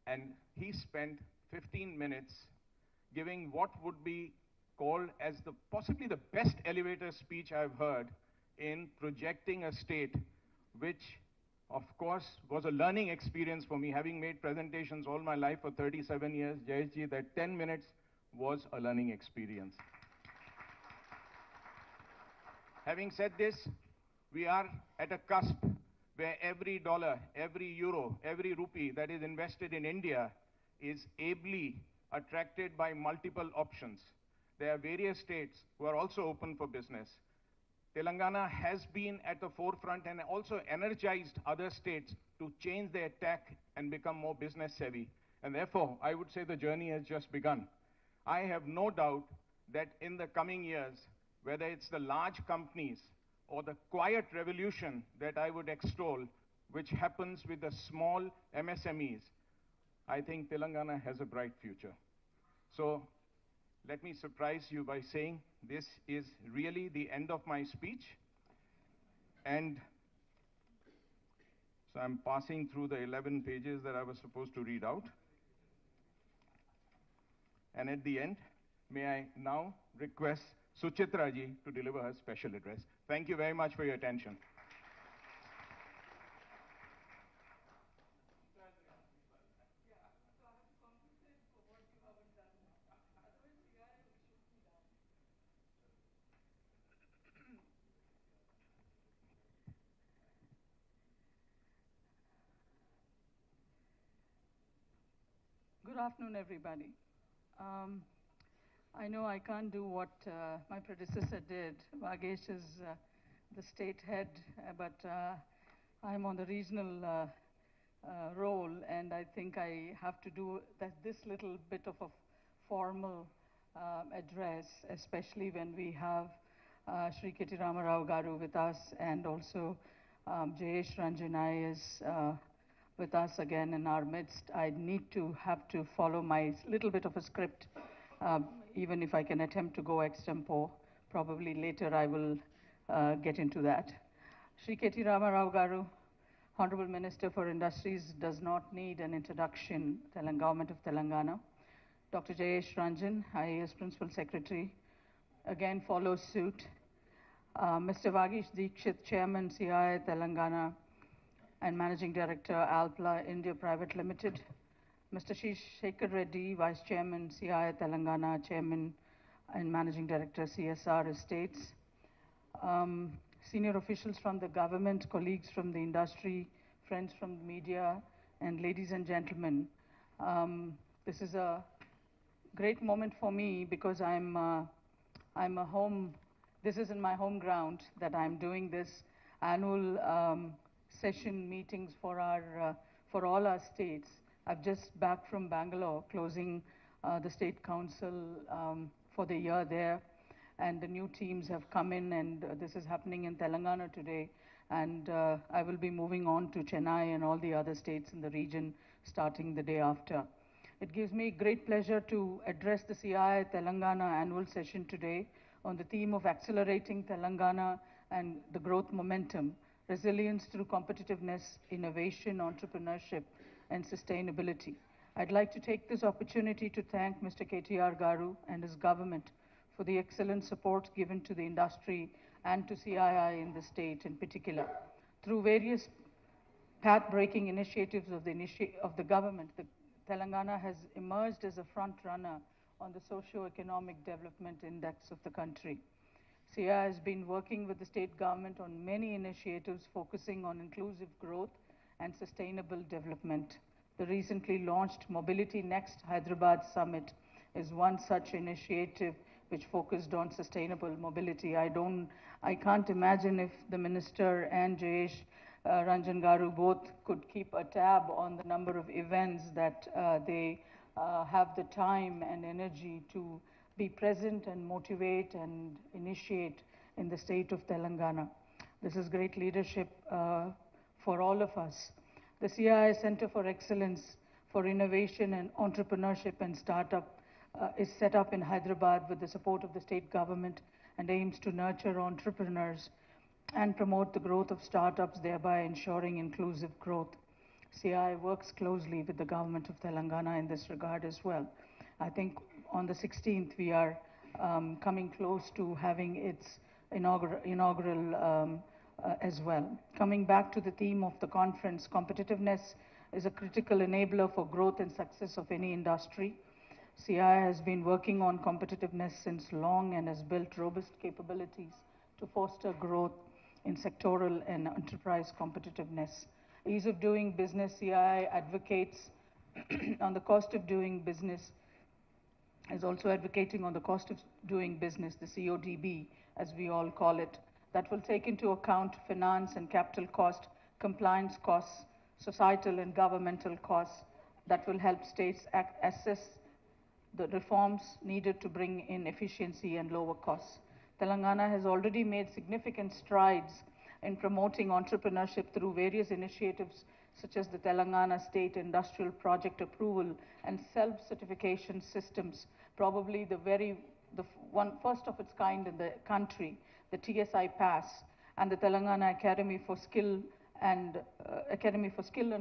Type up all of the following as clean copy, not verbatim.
and he spent 15 minutes giving what would be called as possibly the best elevator speech I've heard in projecting a state, which of course was a learning experience for me, having made presentations all my life for 37 years. Jayeshji, that 10 minutes was a learning experience. Having said this, we are at a cusp where every dollar, every euro, every rupee that is invested in India is ably attracted by multiple options. There are various states who are also open for business. Telangana has been at the forefront and also energized other states to change their tack and become more business savvy. And therefore, I would say the journey has just begun. I have no doubt that in the coming years, whether it's the large companies or the quiet revolution that I would extol, which happens with the small MSMEs, I think Telangana has a bright future. So let me surprise you by saying this is really the end of my speech. And so I'm passing through the 11 pages that I was supposed to read out. And at the end, may I now request Suchitra ji to deliver her special address. Thank you very much for your attention. Good afternoon, everybody. I know I can't do what my predecessor did. Vagesh is the state head, but I'm on the regional role, and I think I have to do this little bit of a formal address, especially when we have Shri K.T. Rao Garu with us, and also Jayesh Ranjan is with us again in our midst. I have to follow my little bit of a script, even if I can attempt to go extempo. Probably later I will get into that. Shri K.T. Rao Garu, Honorable Minister for Industries, does not need an introduction, Government of Telangana. Dr. Jayesh Ranjan, IAS Principal Secretary, again follows suit. Mr. Vagesh Dikshit, Chairman, CII Telangana, and Managing Director, Alpla India Private Limited. Mr. Shekhar Reddy, Vice Chairman, CII Telangana, Chairman and Managing Director, CSR Estates. Senior officials from the government, colleagues from the industry, friends from the media, and ladies and gentlemen. This is a great moment for me because this is in my home ground that I'm doing this annual session meetings for all our states. I've just back from Bangalore, closing the State Council for the year there, and the new teams have come in, and this is happening in Telangana today, and I will be moving on to Chennai and all the other states in the region starting the day after. It gives me great pleasure to address the CII Telangana annual session today on the theme of accelerating Telangana and the growth momentum, resilience through competitiveness, innovation, entrepreneurship, and sustainability. I'd like to take this opportunity to thank Mr. KTR Garu and his government for the excellent support given to the industry and to CII in the state in particular. Through various path-breaking initiatives of the government, Telangana has emerged as a front runner on the socio-economic development index of the country. CII has been working with the state government on many initiatives focusing on inclusive growth and sustainable development. The recently launched Mobility Next Hyderabad Summit is one such initiative which focused on sustainable mobility. I can't imagine if the minister and Jayesh Ranjan Garu both could keep a tab on the number of events that they have the time and energy to be present and motivate and initiate in the state of Telangana. This is great leadership for all of us. The CII Center for Excellence for Innovation and Entrepreneurship and Startup is set up in Hyderabad with the support of the state government and aims to nurture entrepreneurs and promote the growth of startups, thereby ensuring inclusive growth. CII works closely with the government of Telangana in this regard as well. I think on the 16th we are coming close to having its inaugural as well. Coming back to the theme of the conference, competitiveness is a critical enabler for growth and success of any industry. CII has been working on competitiveness since long and has built robust capabilities to foster growth in sectoral and enterprise competitiveness. Ease of doing business, CII advocates on the cost of doing business, is also advocating on the cost of doing business, the CODB, as we all call it, that will take into account finance and capital cost, compliance costs, societal and governmental costs, that will help states assess the reforms needed to bring in efficiency and lower costs. Telangana has already made significant strides in promoting entrepreneurship through various initiatives such as the Telangana State Industrial Project Approval and self-certification systems, probably the first of its kind in the country, the TSI Pass, and the Telangana Academy for Skill and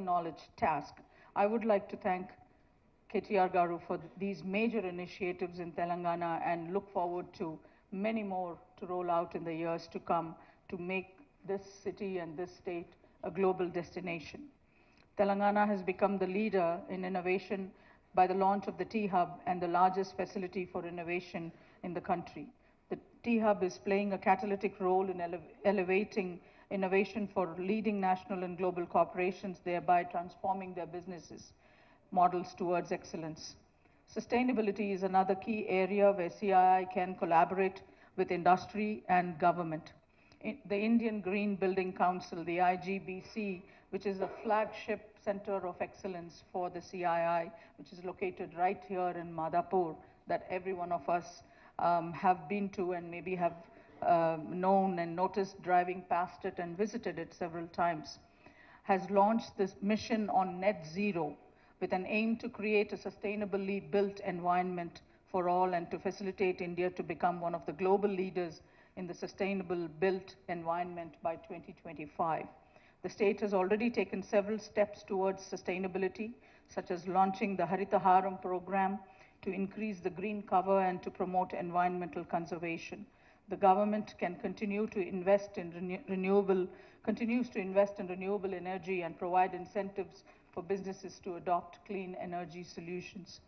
Knowledge task. I would like to thank KTR Garu for these major initiatives in Telangana and look forward to many more to roll out in the years to come to make this city and this state a global destination. Telangana has become the leader in innovation by the launch of the T-Hub and the largest facility for innovation in the country. The T-Hub is playing a catalytic role in elevating innovation for leading national and global corporations, thereby transforming their businesses models towards excellence. Sustainability is another key area where CII can collaborate with industry and government. The Indian Green Building Council, the IGBC, which is a flagship center of excellence for the CII, which is located right here in Madhapur, that every one of us have been to and maybe have known and noticed driving past it and visited it several times, has launched this mission on net zero with an aim to create a sustainably built environment for all and to facilitate India to become one of the global leaders in the sustainable built environment by 2025. The state has already taken several steps towards sustainability, such as launching the Harita Haram program to increase the green cover and to promote environmental conservation. The government can continue to invest in continues to invest in renewable energy and provide incentives for businesses to adopt clean energy solutions.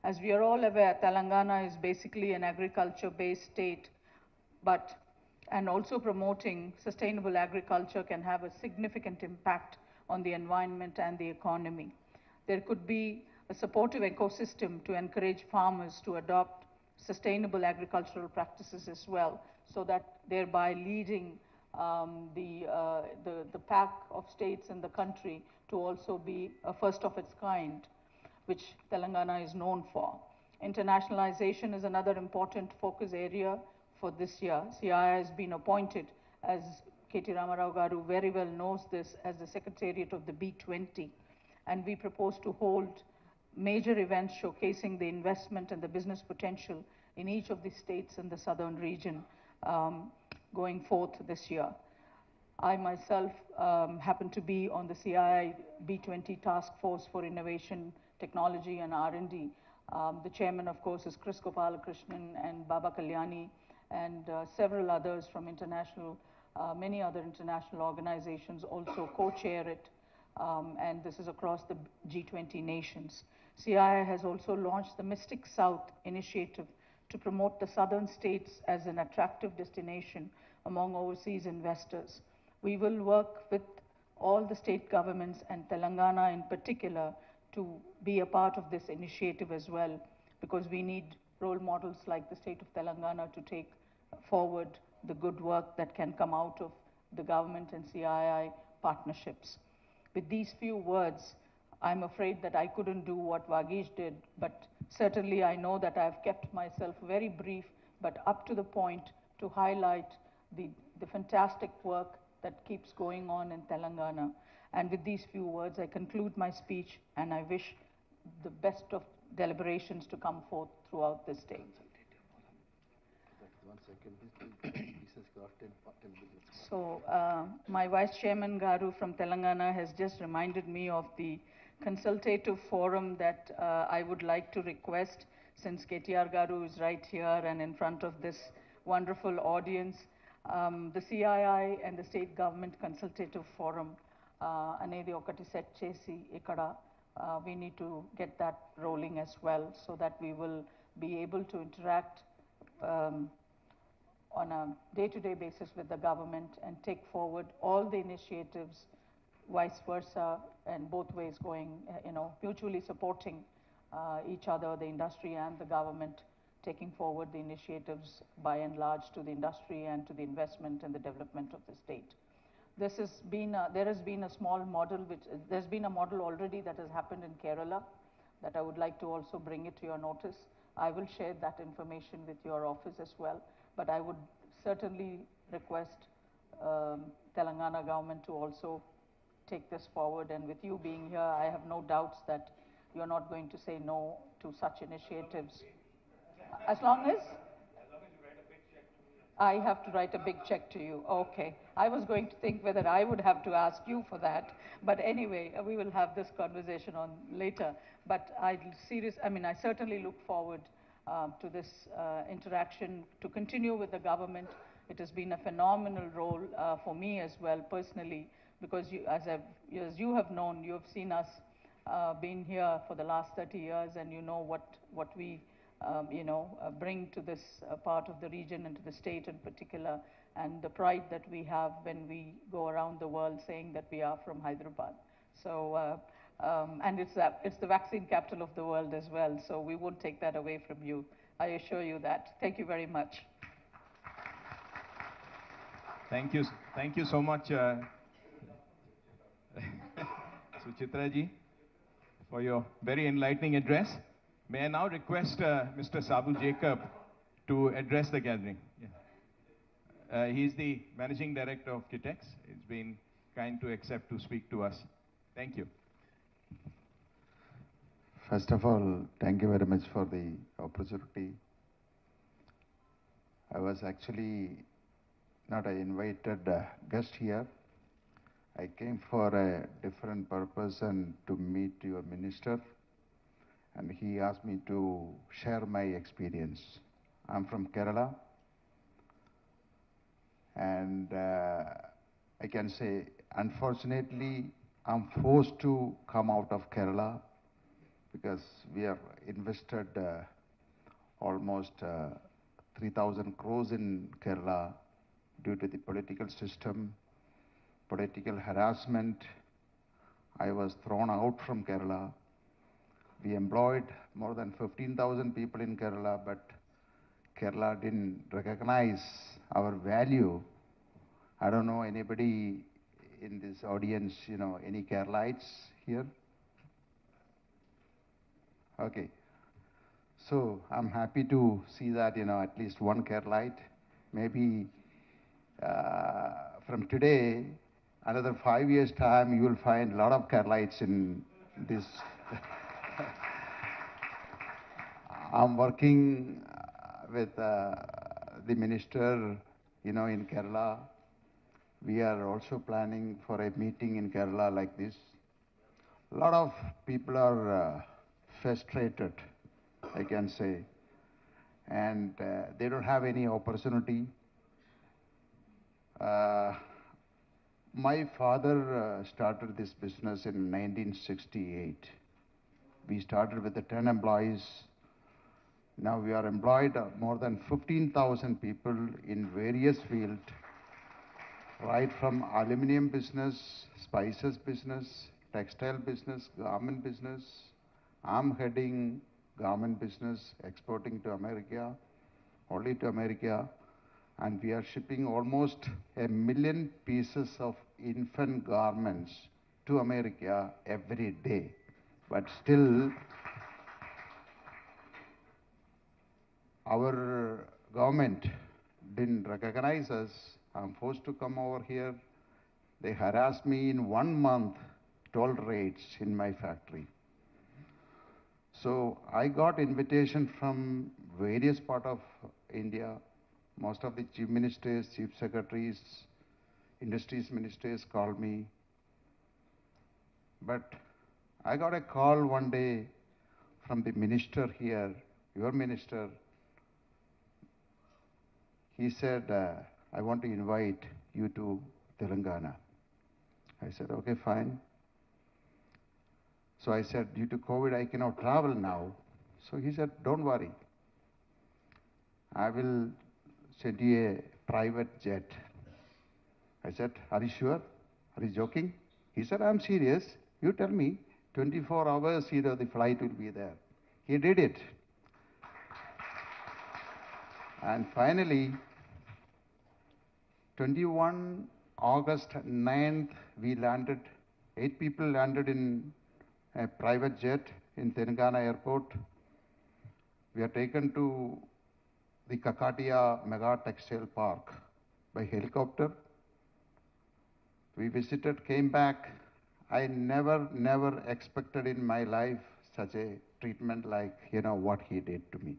As we are all aware, Telangana is basically an agriculture-based state, and also promoting sustainable agriculture can have a significant impact on the environment and the economy. There could be a supportive ecosystem to encourage farmers to adopt sustainable agricultural practices as well, so that thereby leading the pack of states in the country to also be a first of its kind, which Telangana is known for. Internationalization is another important focus area for this year. CII has been appointed, as K.T. Ramarao Garu very well knows this, as the Secretariat of the B20, and we propose to hold major events showcasing the investment and the business potential in each of the states in the southern region going forth this year. I myself happen to be on the CII B20 Task Force for Innovation, Technology and R&D. The chairman, of course, is Chris Gopalakrishnan and Baba Kalyani, and several others from many other international organizations also co-chair it, and this is across the G20 nations. CII has also launched the Mystic South initiative to promote the southern states as an attractive destination among overseas investors. We will work with all the state governments and Telangana in particular to be a part of this initiative as well, because we need role models like the state of Telangana to take forward the good work that can come out of the government and CII partnerships. With these few words, I'm afraid that I couldn't do what Vagish did, but certainly I know that I've kept myself very brief, but up to the point to highlight the fantastic work that keeps going on in Telangana. And with these few words, I conclude my speech, and I wish the best of deliberations to come forth throughout this day. So, my Vice Chairman Garu from Telangana has just reminded me of the consultative forum that I would like to request, since KTR Garu is right here and in front of this wonderful audience. The CII and the State Government Consultative Forum అనేది ఒకటి set చేసి ఇక్కడ we need to get that rolling as well, so that we will be able to interact on a day-to-day basis with the government and take forward all the initiatives, vice versa, and both ways going, mutually supporting each other, the industry and the government, taking forward the initiatives by and large to the industry and to the investment and the development of the state. There has been a small model, there's been a model already that has happened in Kerala that I would like to also bring it to your notice. I will share that information with your office as well, but I would certainly request Telangana government to also take this forward, and with you being here, I have no doubts that you're not going to say no to such initiatives. As long as I have to write a big check to you. Okay. I was going to think whether I would have to ask you for that. But anyway, we will have this conversation on later. But I certainly look forward to this interaction, to continue with the government. It has been a phenomenal role for me as well, personally, because as you have known, you have seen us been here for the last 30 years, and you know what we bring to this part of the region and to the state in particular, and the pride that we have when we go around the world saying that we are from Hyderabad. So, and it's the vaccine capital of the world as well, so we won't take that away from you. I assure you that. Thank you very much. Thank you so much, Suchitra ji, for your very enlightening address. May I now request Mr. Sabu Jacob to address the gathering. Yeah. He's the Managing Director of Kitex. He's been kind to accept to speak to us. Thank you. First of all, thank you very much for the opportunity. I was actually not an invited guest here. I came for a different purpose and to meet your minister. And he asked me to share my experience. I'm from Kerala, and I can say, unfortunately, I'm forced to come out of Kerala because we have invested almost 3,000 crores in Kerala due to the political system, political harassment. I was thrown out from Kerala. We employed more than 15,000 people in Kerala, but Kerala didn't recognize our value. I don't know anybody in this audience, any Keralites here? Okay. So I'm happy to see that, at least one Keralite. Maybe from today, another 5 years' time, you will find a lot of Keralites in this. I'm working with the minister, in Kerala. We are also planning for a meeting in Kerala like this. A lot of people are frustrated, I can say, and they don't have any opportunity. My father started this business in 1968. We started with the 10 employees. Now we are employed more than 15,000 people in various fields, right from aluminum business, spices business, textile business, garment business. I'm heading garment business, exporting to America, only to America, and we are shipping almost 1 million pieces of infant garments to America every day. But still, our government didn't recognize us. I'm forced to come over here. They harassed me in 1 month, toll rates in my factory. So I got invitation from various part of India, Most of the chief ministers, chief secretaries, industries ministers called me. But I got a call one day from the minister here, your minister. He said, I want to invite you to Telangana. I said, okay, fine. So I said, due to COVID, I cannot travel now. So he said, don't worry. I will send you a private jet. I said, are you sure? Are you joking? He said, I'm serious. You tell me. 24 hours, the flight will be there. He did it. And finally, 21 August 9th, we landed, 8 people landed in a private jet in Telangana airport. We are taken to the Kakatiya Mega Textile Park by helicopter. We visited, came back. I never expected in my life such a treatment like, what he did to me.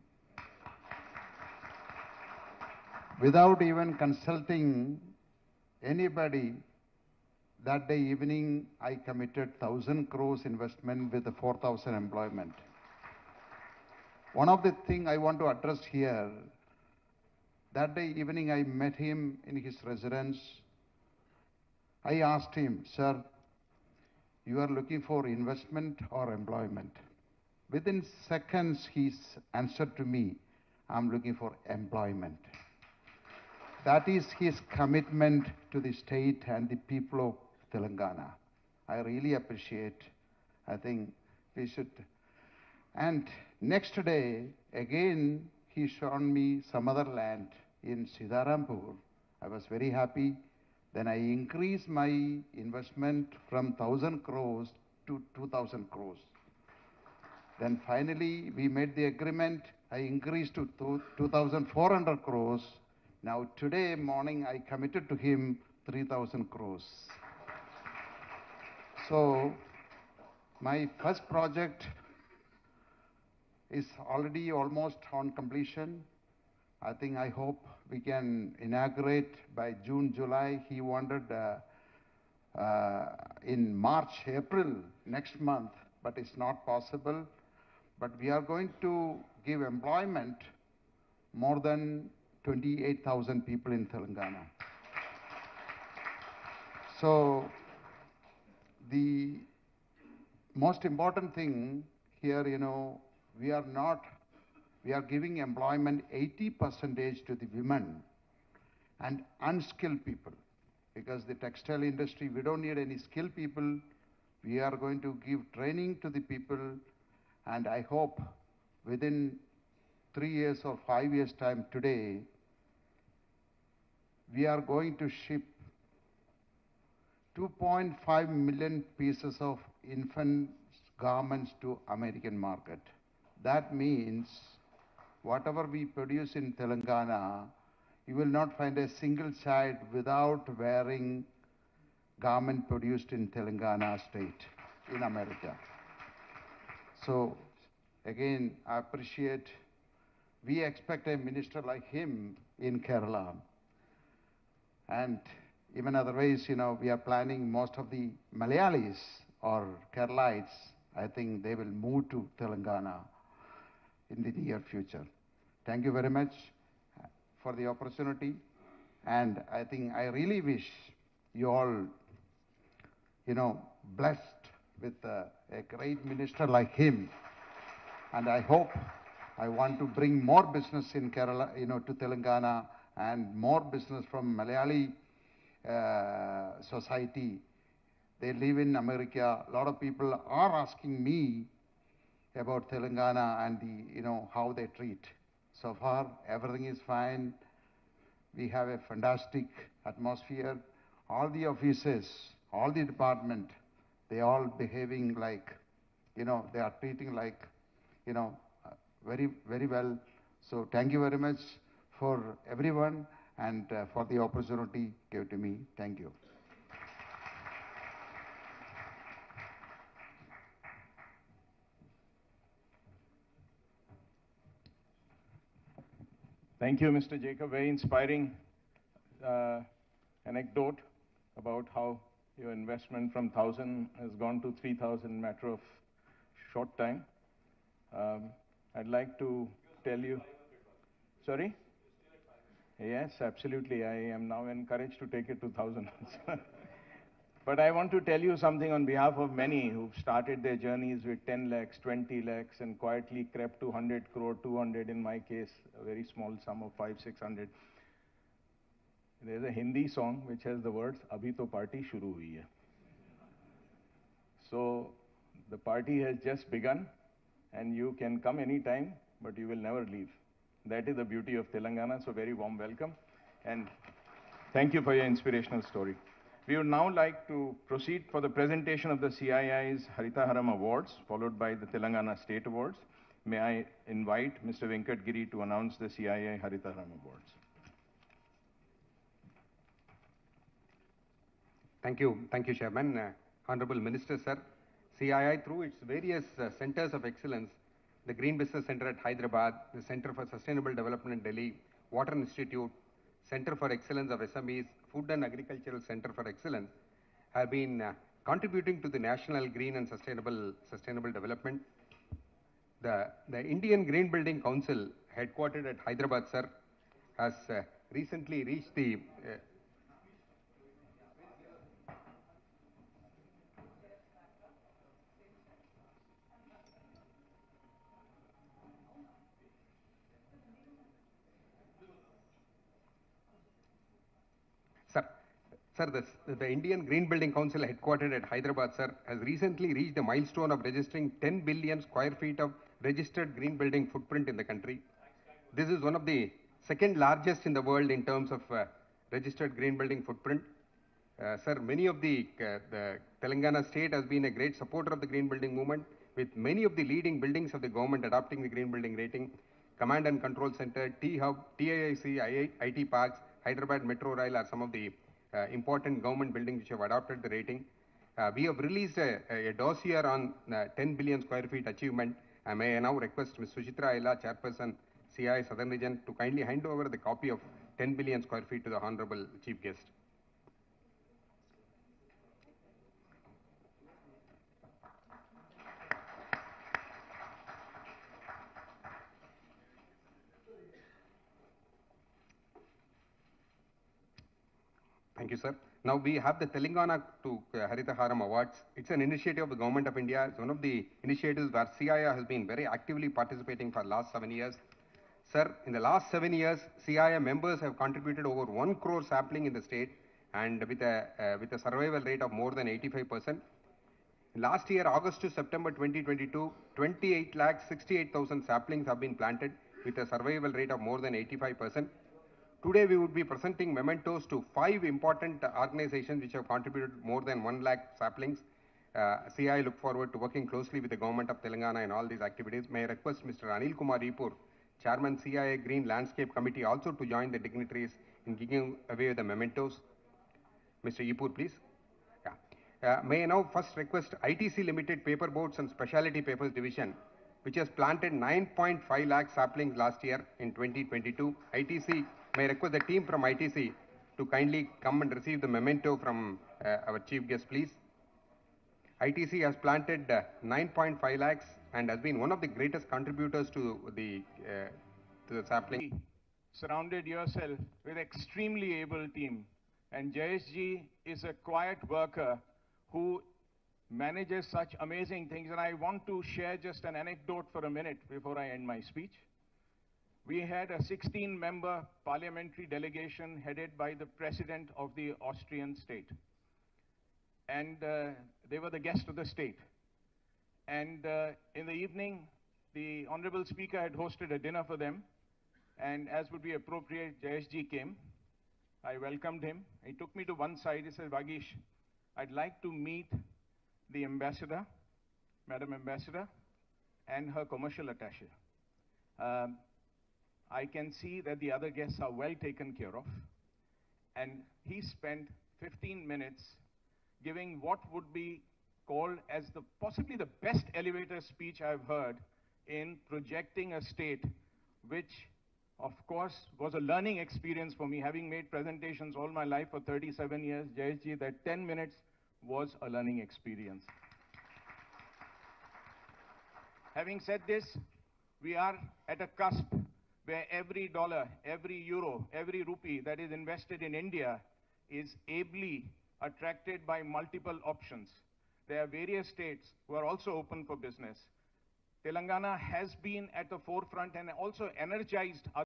Without even consulting anybody, that day evening, I committed 1,000 crores investment with 4,000 employment. One of the things I want to address here, that day evening I met him in his residence. I asked him, sir, you are looking for investment or employment? Within seconds, he answered to me, I'm looking for employment. That is his commitment to the state and the people of Telangana. I really appreciate. I think we should. And next day, again, he shown me some other land in Sidarampur. I was very happy. Then I increased my investment from 1,000 crores to 2,000 crores. Then finally, we made the agreement. I increased to 2,400 crores. Now today morning, I committed to him 3,000 crores. So my first project is already almost on completion. I hope we can inaugurate by June, July. He wanted in March, April next month, but it's not possible. But we are going to give employment more than 28,000 people in Telangana. So the most important thing here, we are giving employment 80% to the women and unskilled people. Because the textile industry, we don't need any skilled people. We are going to give training to the people. And I hope within 3 years or 5 years time today, we are going to ship 2.5 million pieces of infant garments to American market. That means whatever we produce in Telangana, you will not find a single child without wearing garment produced in Telangana state in America. So again, I appreciate, we expect a minister like him in Kerala. And even otherwise, we are planning most of the Malayalis or Keralites, I think they will move to Telangana in the near future. Thank you very much for the opportunity. And I think I really wish you all, blessed with a great minister like him. And I hope, I want to bring more business in Kerala, to Telangana, and more business from Malayali society. They live in America. A lot of people are asking me about Telangana and how they treat. So far, everything is fine. We have a fantastic atmosphere. All the offices, all the department, they all behaving like, they are treating like, very, very well. So thank you very much for everyone and for the opportunity given to me. Thank you. Thank you, Mr. Jacob. Very inspiring anecdote about how your investment from 1,000 has gone to 3,000 matter of short time. I'd like to tell you. Sorry? Yes, absolutely. I am now encouraged to take it to 1,000. But I want to tell you something on behalf of many who've started their journeys with 10 lakhs, 20 lakhs, and quietly crept to 100 crore, 200 in my case, a very small sum of 500, 600. There's a Hindi song which has the words, Abhi to party shuru hui hai. So the party has just begun, and you can come anytime, but you will never leave. That is the beauty of Telangana, so very warm welcome, and thank you for your inspirational story. We would now like to proceed for the presentation of the CII's Haritaharam Awards, followed by the Telangana State Awards. May I invite Mr. Venkat Giri to announce the CII Haritaharam Awards. Thank you, Chairman. Honorable Minister, sir, CII through its various centers of excellence, the Green Business Center at Hyderabad, the Center for Sustainable Development in Delhi, Water Institute, Center for Excellence of SMEs, Food and Agricultural Center for Excellence, have been contributing to the national green and sustainable development. The Indian Green Building Council, headquartered at Hyderabad, sir, has recently reached the the Indian Green Building Council, headquartered at Hyderabad, sir, has recently reached the milestone of registering 10 billion square feet of registered green building footprint in the country. This is one of the second largest in the world in terms of registered green building footprint. Sir, many of the Telangana state has been a great supporter of the green building movement, with many of the leading buildings of the government adopting the green building rating. Command and Control Center, T-Hub, TIIC, IT Parks, Hyderabad Metro Rail are some of the important government buildings which have adopted the rating. We have released a dossier on 10 billion square feet achievement. May I now request Ms. Suchitra Aila, Chairperson, CII Southern Region, to kindly hand over the copy of 10 billion square feet to the Honorable Chief Guest. Thank you, sir. Now we have the Telangana to Haritaharam Awards. It's an initiative of the Government of India. It's one of the initiatives where CII has been very actively participating for the last 7 years. Sir, in the last 7 years, CII members have contributed over 1 crore sapling in the state, and with a survival rate of more than 85%. Last year, August to September 2022, 28,68,000 saplings have been planted with a survival rate of more than 85%. Today, we would be presenting mementos to 5 important organizations which have contributed more than 1 lakh saplings. CII look forward to working closely with the Government of Telangana in all these activities. May I request Mr. Anil Kumar Ipur, Chairman CII Green Landscape Committee, also to join the dignitaries in giving away the mementos. Mr. Ipur, please. May I now first request ITC Limited Paperboards and Specialty Papers Division, which has planted 9.5 lakh saplings last year in 2022. ITC, may I request the team from ITC to kindly come and receive the memento from our chief guest, please. ITC has planted 9.5 lakhs and has been one of the greatest contributors to the sapling. Surrounded yourself with extremely able team, and Jayesh ji is a quiet worker who manages such amazing things. And I want to share just an anecdote for a minute before I end my speech. We had a 16-member parliamentary delegation headed by the president of the Austrian state. And they were the guest of the state. And in the evening, the Honorable Speaker had hosted a dinner for them. And as would be appropriate, Jayesh ji came. I welcomed him. He took me to one side. He said, Vagish, I'd like to meet the ambassador, Madam Ambassador, and her commercial attaché. I can see that the other guests are well taken care of. And he spent 15 minutes giving what would be called as possibly the best elevator speech I've heard in projecting a state which of course, was a learning experience for me, having made presentations all my life for 37 years. Jayeshji, that 10 minutes was a learning experience. Having said this, we are at a cusp where every dollar, every euro, every rupee that is invested in India is ably attracted by multiple options. There are various states who are also open for business. Telangana has been at the forefront and also energized